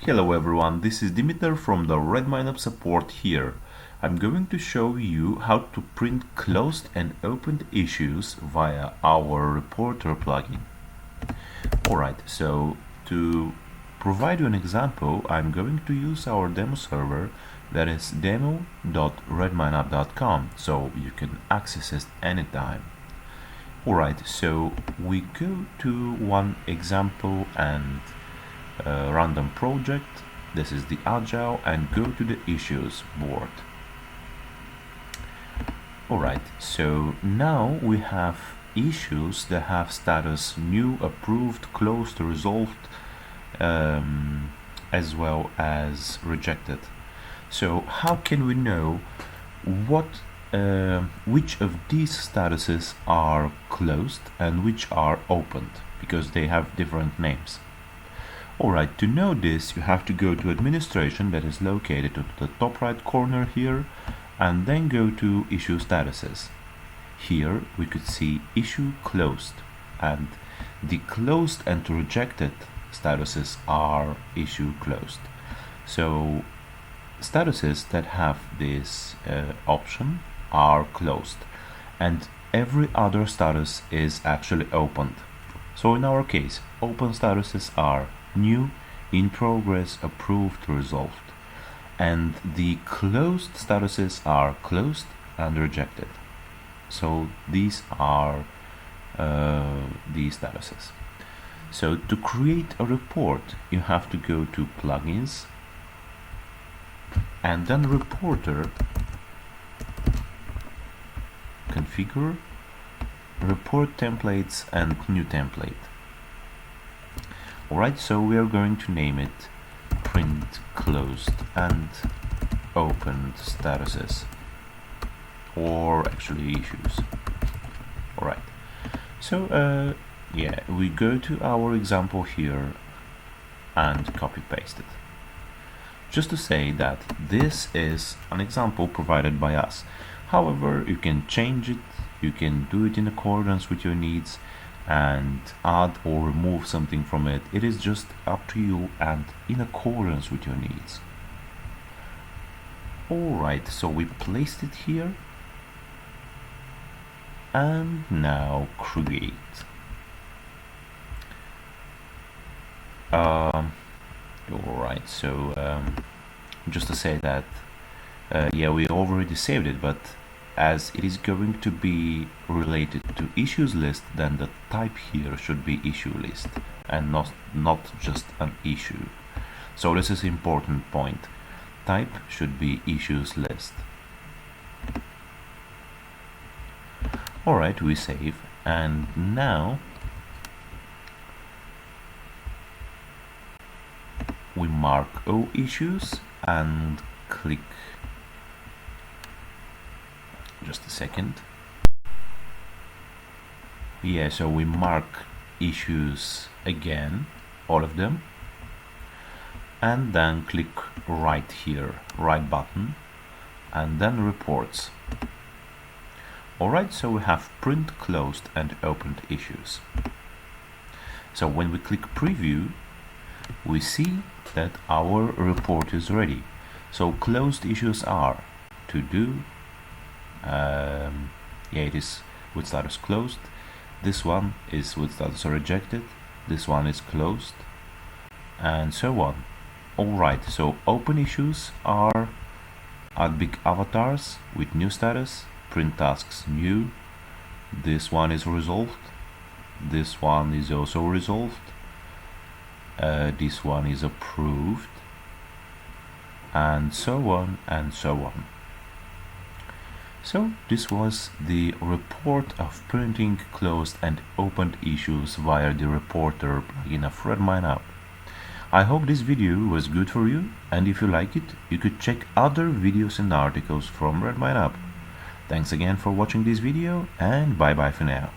Hello everyone, this is Dimitar from the RedmineUP support here. I'm going to show you how to print closed and opened issues via our Reporter plugin. Alright, so to provide you an example, I'm going to use our demo server that is demo.redmineup.com, so you can access it anytime. Alright, so we go to one example and random project. This is the agile, and go to the issues board. Alright, so now we have issues that have status new, approved, closed, resolved, as well as rejected. So how can we know which of these statuses are closed and which are opened, because they have different names? Alright, to know this, you have to go to administration, that is located at the top right corner here, and then go to issue statuses. Here we could see issue closed, and the closed and rejected statuses are issue closed. So statuses that have this option are closed, and every other status is actually opened. So in our case, open statuses are new, in progress, approved, resolved, and the closed statuses are closed and rejected. So these are these statuses. So to create a report, you have to go to plugins and then Reporter, configure, report templates, and new template. Alright, so we are going to name it print closed and opened statuses, or actually issues. Alright, so yeah, we go to our example here and copy paste it. Just to say that this is an example provided by us. However, you can change it, you can do it in accordance with your needs and add or remove something from it. It is just up to you and in accordance with your needs. Alright, so we placed it here, and now create. Alright, so just to say that yeah, we already saved it, but as it is going to be related to issues list, then the type here should be issue list and not just an issue. So this is an important point. Type should be issues list. Alright, we save, and now we mark all issues and click. Just a second. Yeah, so we mark issues again, all of them, and then click right here, right button, and then reports. Alright, so we have print closed and opened issues. So when we click preview, we see that our report is ready. So closed issues are to do, yeah, it is with status closed. This one is with status rejected. This one is closed, and so on. Alright, so open issues are add big avatars with new status, print tasks new. This one is resolved. This one is also resolved. This one is approved, and so on and so on. So this was the report of printing closed and opened issues via the Reporter plugin of RedmineUP. I hope this video was good for you, and if you like it, you could check other videos and articles from RedmineUP. Thanks again for watching this video, and bye bye for now.